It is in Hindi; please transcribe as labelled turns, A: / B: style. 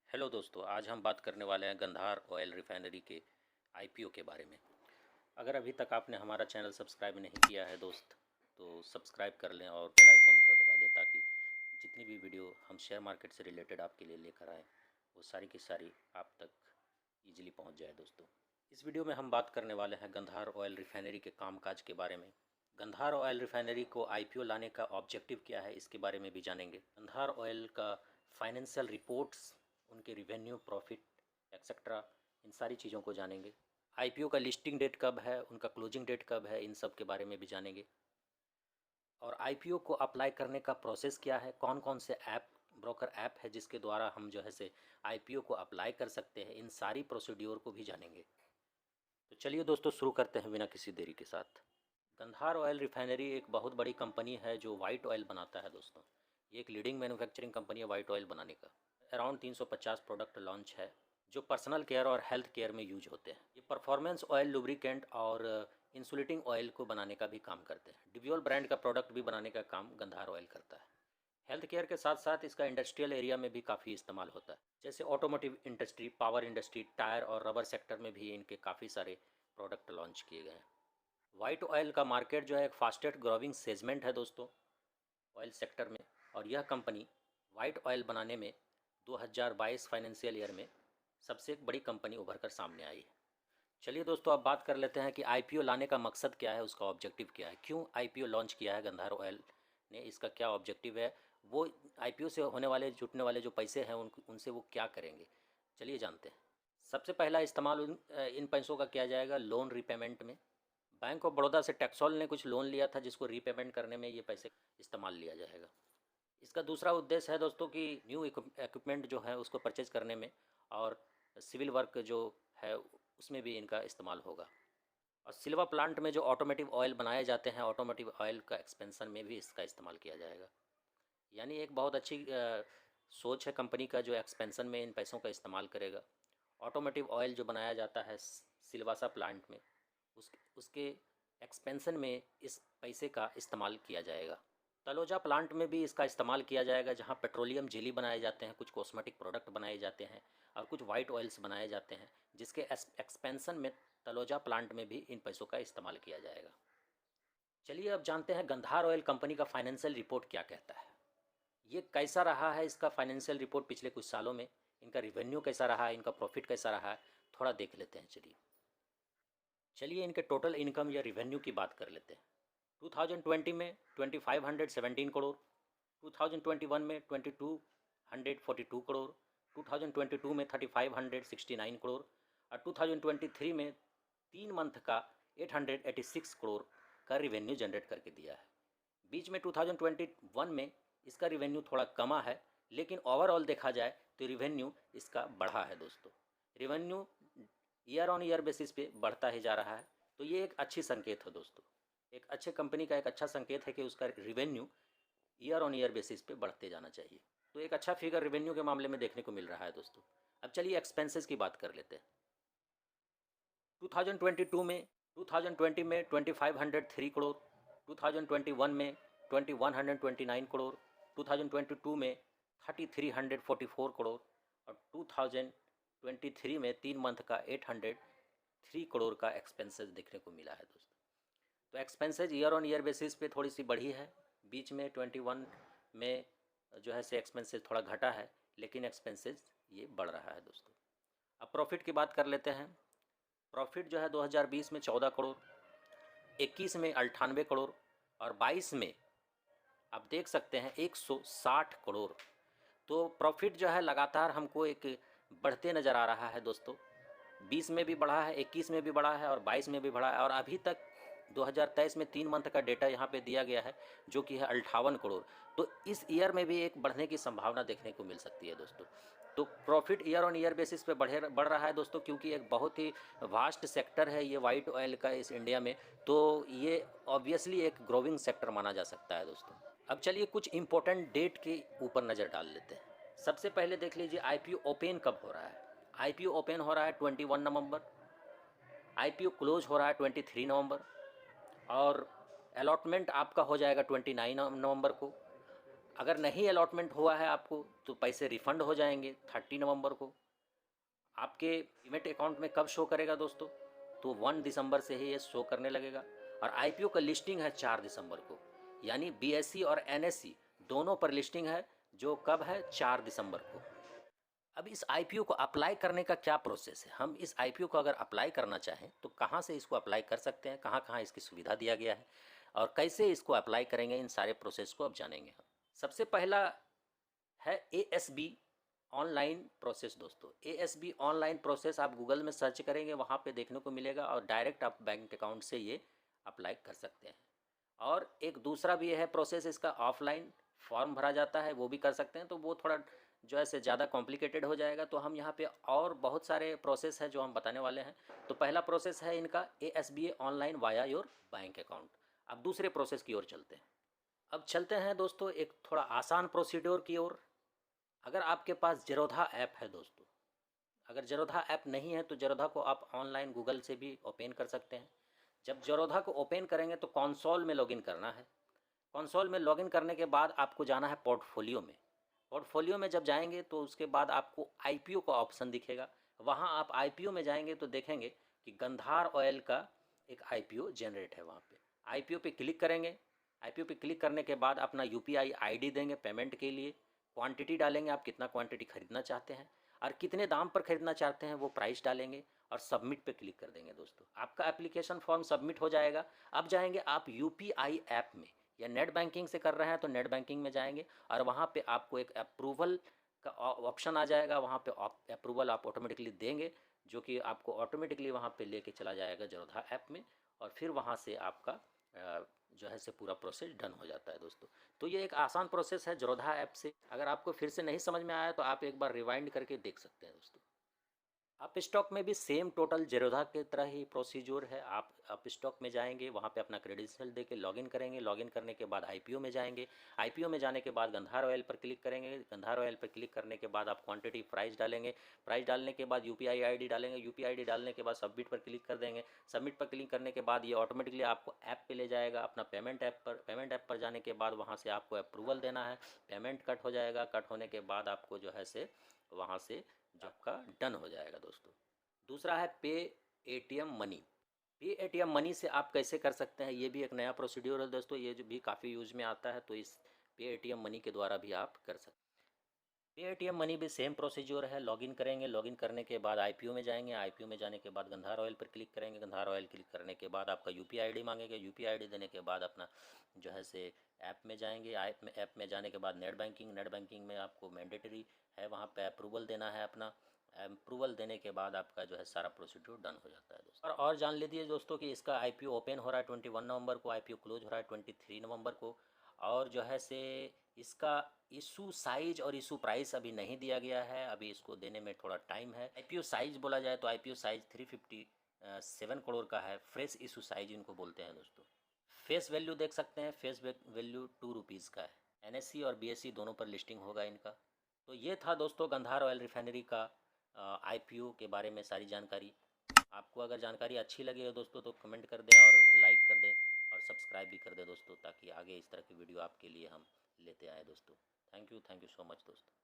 A: हेलो दोस्तों, आज हम बात करने वाले हैं गंधार ऑयल रिफाइनरी के आईपीओ के बारे में। अगर अभी तक आपने हमारा चैनल सब्सक्राइब नहीं किया है दोस्त, तो सब्सक्राइब कर लें और बेल आइकॉन का दबा दें ताकि जितनी भी वीडियो हम शेयर मार्केट से रिलेटेड आपके लिए लेकर आएँ वो सारी की सारी आप तक ईजिली पहुंच जाए। दोस्तों, इस वीडियो में हम बात करने वाले हैं गंधार ऑयल रिफाइनरी के कामकाज के बारे में। गंधार ऑयल रिफाइनरी को आईपीओ लाने का ऑब्जेक्टिव क्या है, इसके बारे में भी जानेंगे। गंधार ऑयल का फाइनेंशियल रिपोर्ट्स, उनके रिवेन्यू, प्रॉफिट एक्सेट्रा, इन सारी चीज़ों को जानेंगे। आईपीओ का लिस्टिंग डेट कब है, उनका क्लोजिंग डेट कब है, इन सब के बारे में भी जानेंगे। और आईपीओ को अप्लाई करने का प्रोसेस क्या है, कौन कौन से ऐप, ब्रोकर ऐप है जिसके द्वारा हम जो है से आईपीओ को अप्लाई कर सकते हैं, इन सारी प्रोसीड्योर को भी जानेंगे। तो चलिए दोस्तों, शुरू करते हैं बिना किसी देरी के साथ। गंधार ऑयल रिफाइनरी एक बहुत बड़ी कंपनी है जो वाइट ऑयल बनाता है। दोस्तों, ये एक लीडिंग मैन्युफैक्चरिंग कंपनी है वाइट ऑयल बनाने का। अराउंड 350 प्रोडक्ट लॉन्च है जो पर्सनल केयर और हेल्थ केयर में यूज होते हैं। ये परफॉर्मेंस ऑयल, लुब्रिकेंट और इंसुलेटिंग ऑयल को बनाने का भी काम करते हैं। डिवियोल ब्रांड का प्रोडक्ट भी बनाने का काम गंधार ऑयल करता है। हेल्थ केयर के साथ साथ इसका इंडस्ट्रियल एरिया में भी काफ़ी इस्तेमाल होता है, जैसे automotive industry, power industry, tyre और रबर सेक्टर में भी इनके काफ़ी सारे प्रोडक्ट लॉन्च किए गए हैं। वाइट ऑयल का मार्केट जो है एक फास्टेस्ट ग्रोविंग सेगमेंट है दोस्तों ऑयल सेक्टर में। और यह कंपनी वाइट ऑयल बनाने में 2022 फाइनेंशियल ईयर में सबसे एक बड़ी कंपनी उभर कर सामने आई है। चलिए दोस्तों, अब बात कर लेते हैं कि आईपीओ लाने का मकसद क्या है, उसका ऑब्जेक्टिव क्या है, क्यों आईपीओ लॉन्च किया है गंधार ऑयल ने, इसका क्या ऑब्जेक्टिव है, वो आईपीओ से होने वाले, जुटने वाले जो पैसे हैं उनसे वो क्या करेंगे। चलिए जानते हैं। सबसे पहला इस्तेमाल इन पैसों का किया जाएगा लोन रिपेमेंट में। बैंक ऑफ बड़ौदा से टेक्सोल ने कुछ लोन लिया था जिसको रीपेमेंट करने में ये पैसे इस्तेमाल लिया जाएगा। इसका दूसरा उद्देश्य है दोस्तों कि न्यू इक्विपमेंट जो है उसको परचेज करने में, और सिविल वर्क जो है उसमें भी इनका इस्तेमाल होगा। और सिल्वा प्लांट में जो ऑटोमेटिव ऑयल बनाए जाते हैं, ऑटोमेटिव ऑयल का एक्सपेंशन में भी इसका इस्तेमाल किया जाएगा। यानी एक बहुत अच्छी सोच है कंपनी का जो एक्सपेंशन में इन पैसों का इस्तेमाल करेगा। ऑटोमेटिव ऑयल जो बनाया जाता है सिलवासा प्लांट में, उसके एक्सपेंशन में इस पैसे का इस्तेमाल किया जाएगा। तलोजा प्लांट में भी इसका इस्तेमाल किया जाएगा, जहां पेट्रोलियम जेली बनाए जाते हैं, कुछ कॉस्मेटिक प्रोडक्ट बनाए जाते हैं और कुछ वाइट ऑयल्स बनाए जाते हैं, जिसके एक्सपेंशन में तलोजा प्लांट में भी इन पैसों का इस्तेमाल किया जाएगा। चलिए अब जानते हैं गंधार ऑयल कंपनी का फाइनेंशियल रिपोर्ट क्या कहता है, ये कैसा रहा है, इसका फाइनेंशियल रिपोर्ट पिछले कुछ सालों में, इनका रिवेन्यू कैसा रहा है, इनका प्रॉफिट कैसा रहा है, थोड़ा देख लेते हैं। चलिए इनके टोटल इनकम या रिवेन्यू की बात कर लेते हैं। 2020 में 2517 करोड़, 2021 में 2242 करोड़, 2022 में 3569 करोड़ और 2023 में 3 मंथ का 886 करोड़ का रिवेन्यू जनरेट करके दिया है। बीच में 2021 में इसका रिवेन्यू थोड़ा कमा है, लेकिन ओवरऑल देखा जाए तो रिवेन्यू इसका बढ़ा है। दोस्तों, revenue year on year basis पे बढ़ता ही जा रहा है, तो ये एक अच्छी संकेत है दोस्तों। एक अच्छे कंपनी का एक अच्छा संकेत है कि उसका revenue year on year basis पे बढ़ते जाना चाहिए। तो एक अच्छा फिगर रिवेन्यू के मामले में देखने को मिल रहा है दोस्तों। अब चलिए एक्सपेंसेस की बात कर लेते हैं। 2022 में 2020 में 2503 करोड़, 2021 में 2129 करोड़, 2022 में 3344 करोड़ और 2023 में 3 मंथ का 803 करोड़ का एक्सपेंसेस देखने को मिला है दोस्तों। तो expenses year on year basis पे थोड़ी सी बढ़ी है। बीच में 21 में जो है से एक्सपेंसेस थोड़ा घटा है, लेकिन एक्सपेंसेस ये बढ़ रहा है दोस्तों। अब प्रॉफिट की बात कर लेते हैं। प्रॉफिट जो है 2020 में 14 करोड़, 21 में 98 करोड़ और 22 में आप देख सकते हैं 160 करोड़। तो प्रॉफिट जो है लगातार हमको एक बढ़ते नज़र आ रहा है दोस्तों। 20 में भी बढ़ा है, 21 में भी बढ़ा है और 22 में भी बढ़ा है, और अभी तक 2023 में 3 मंथ का डेटा यहाँ पे दिया गया है जो कि है 58 करोड़। तो इस ईयर में भी एक बढ़ने की संभावना देखने को मिल सकती है दोस्तों। तो profit year on year basis पे बढ़ रहा है दोस्तों, क्योंकि एक बहुत ही वास्ट सेक्टर है ये वाइट ऑयल का इस इंडिया में, तो ये ऑब्वियसली एक ग्रोविंग सेक्टर माना जा सकता है दोस्तों। अब चलिए कुछ इंपॉर्टेंट डेट के ऊपर नज़र डाल लेते हैं। सबसे पहले देख लीजिए आईपीओ ओपन कब हो रहा है। आईपीओ ओपन हो रहा है 21 नवंबर, आईपीओ क्लोज हो रहा है 23 नवंबर और अलॉटमेंट आपका हो जाएगा 29 नवंबर को। अगर नहीं अलॉटमेंट हुआ है आपको तो पैसे रिफ़ंड हो जाएंगे 30 नवंबर को। आपके डीमैट अकाउंट में कब शो करेगा दोस्तों? तो 1 दिसंबर से ही ये शो करने लगेगा। और आईपीओ का लिस्टिंग है 4 दिसंबर को, यानी बीएसई और एनएसई दोनों पर लिस्टिंग है, जो कब है? 4 दिसंबर को। अब इस आईपीओ को अप्लाई करने का क्या प्रोसेस है? हम इस आईपीओ को अगर अप्लाई करना चाहें तो कहाँ से इसको अप्लाई कर सकते हैं, कहाँ कहाँ इसकी सुविधा दिया गया है और कैसे इसको अप्लाई करेंगे, इन सारे प्रोसेस को अब जानेंगे हम। सबसे पहला है एएसबी ऑनलाइन प्रोसेस दोस्तों। एएसबी ऑनलाइन प्रोसेस आप गूगल में सर्च करेंगे, वहाँ पे देखने को मिलेगा और डायरेक्ट आप बैंक अकाउंट से ये अप्लाई कर सकते हैं। और एक दूसरा भी है प्रोसेस इसका, ऑफलाइन फॉर्म भरा जाता है, वो भी कर सकते हैं। तो वो थोड़ा जो है से ज़्यादा कॉम्प्लिकेटेड हो जाएगा, तो हम यहाँ पे और बहुत सारे प्रोसेस है जो हम बताने वाले हैं। तो पहला प्रोसेस है इनका ASBA online via your bank account. अब दूसरे प्रोसेस की ओर चलते हैं। अब चलते हैं दोस्तों एक थोड़ा आसान प्रोसीड्योर की ओर। अगर आपके पास जेरोधा ऐप है दोस्तों, अगर जेरोधा ऐप नहीं है तो जेरोधा को आप ऑनलाइन गूगल से भी ओपन कर सकते हैं। जब जेरोधा को ओपन करेंगे तो कंसोल में लॉगिन करना है। कंसोल में लॉगिन करने के बाद आपको जाना है पोर्टफोलियो में। पोर्टफोलियो में जब जाएंगे तो उसके बाद आपको आईपीओ का ऑप्शन दिखेगा। वहाँ आप आईपीओ में जाएंगे तो देखेंगे कि गंधार ऑयल का एक आईपीओ जनरेट है। वहाँ पे आईपीओ पे क्लिक करेंगे। आईपीओ पे क्लिक करने के बाद अपना यूपीआई आईडी देंगे पेमेंट के लिए, क्वांटिटी डालेंगे, आप कितना क्वांटिटी खरीदना चाहते हैं और कितने दाम पर खरीदना चाहते हैं वो प्राइस डालेंगे और सबमिट पे क्लिक कर देंगे दोस्तों। आपका एप्लीकेशन फॉर्म सबमिट हो जाएगा। अब जाएंगे आप यूपीआई ऐप में, या नेट बैंकिंग से कर रहे हैं तो नेट बैंकिंग में जाएंगे और वहाँ पे आपको एक अप्रूवल का ऑप्शन आ जाएगा। वहाँ पे अप्रूवल आप ऑटोमेटिकली देंगे, जो कि आपको ऑटोमेटिकली वहाँ पे लेके चला जाएगा जेरोधा ऐप में। और फिर वहाँ से आपका जो है से पूरा प्रोसेस डन हो जाता है दोस्तों। तो ये एक आसान प्रोसेस है जेरोधा ऐप से। अगर आपको फिर से नहीं समझ में आया तो आप एक बार रिवाइंड करके देख सकते हैं दोस्तों। आप स्टॉक में भी सेम टोटल जेरोधा की तरह ही प्रोसीजर है। आप स्टॉक में जाएंगे, वहाँ पे अपना क्रेडेंशियल दे के लॉगिन करेंगे। लॉगिन करने के बाद आईपीओ में जाएंगे। आईपीओ में जाने के बाद गंधार ऑयल पर क्लिक करेंगे। गंधार ऑयल पर क्लिक करने के बाद आप क्वांटिटी प्राइस डालेंगे। प्राइस डालने के बाद यूपीआई आईडी डालेंगे। यूपीआई आईडी डालने के बाद सबमिट पर क्लिक कर देंगे। सबमिट पर क्लिक करने के बाद ये ऑटोमेटिकली आपको ऐप पे ले जाएगा, अपना पेमेंट ऐप पर। पेमेंट ऐप पर जाने के बाद वहाँ से आपको अप्रूवल देना है। पेमेंट कट हो जाएगा। कट होने के बाद आपको जो है से वहाँ से जॉब का डन हो जाएगा दोस्तों। दूसरा है पे एटीएम मनी। पे एटीएम मनी से आप कैसे कर सकते हैं, ये भी एक नया प्रोसीड्यूर है दोस्तों। ये जो भी काफ़ी यूज में आता है, तो इस पे एटीएम मनी के द्वारा भी आप कर सकते हैं। पे एटीएम मनी भी सेम प्रोसीजर है। लॉगिन करेंगे। लॉगिन करने के बाद आईपीओ में जाएंगे। आईपीओ में जाने के बाद गंधार ऑयल पर क्लिक करेंगे। गंधार ऑयल क्लिक करने के बाद आपका यूपीआई आईडी मांगेगा। यूपीआई आईडी देने के बाद अपना जो है से ऐप में जाएंगे। ऐप में जाने के बाद नेट बैंकिंग। नेट बैंकिंग में आपको मैंडेटरी है, वहाँ पे अप्रूवल देना है अपना। अप्रूवल देने के बाद आपका जो है सारा प्रोसीड्यूर डन हो जाता है दोस्तों। और जान लीजिए दोस्तों कि इसका आईपीओ ओपन हो रहा है 21 नवंबर को, आईपीओ क्लोज हो रहा है 23 नवंबर को। और जो है से इसका इशू साइज और इशू प्राइस अभी नहीं दिया गया है, अभी इसको देने में थोड़ा टाइम है। आईपीओ साइज बोला जाए तो आईपीओ साइज 357 करोड़ का है। फ्रेश इशू साइज इनको बोलते हैं दोस्तों। फेस वैल्यू देख सकते हैं, फेस वैल्यू 2 रुपीज़ का है। एनएससी और बीएससी दोनों पर लिस्टिंग होगा इनका। तो ये था दोस्तों गंधार ऑयल रिफाइनरी का आईपीओ के बारे में सारी जानकारी। आपको अगर जानकारी अच्छी लगी हो दोस्तों तो कमेंट कर दें और लाइक कर दें और सब्सक्राइब भी कर दें दोस्तों, ताकि आगे इस तरह की वीडियो आपके लिए हम लेते आए दोस्तों। थैंक यू सो मच दोस्तों।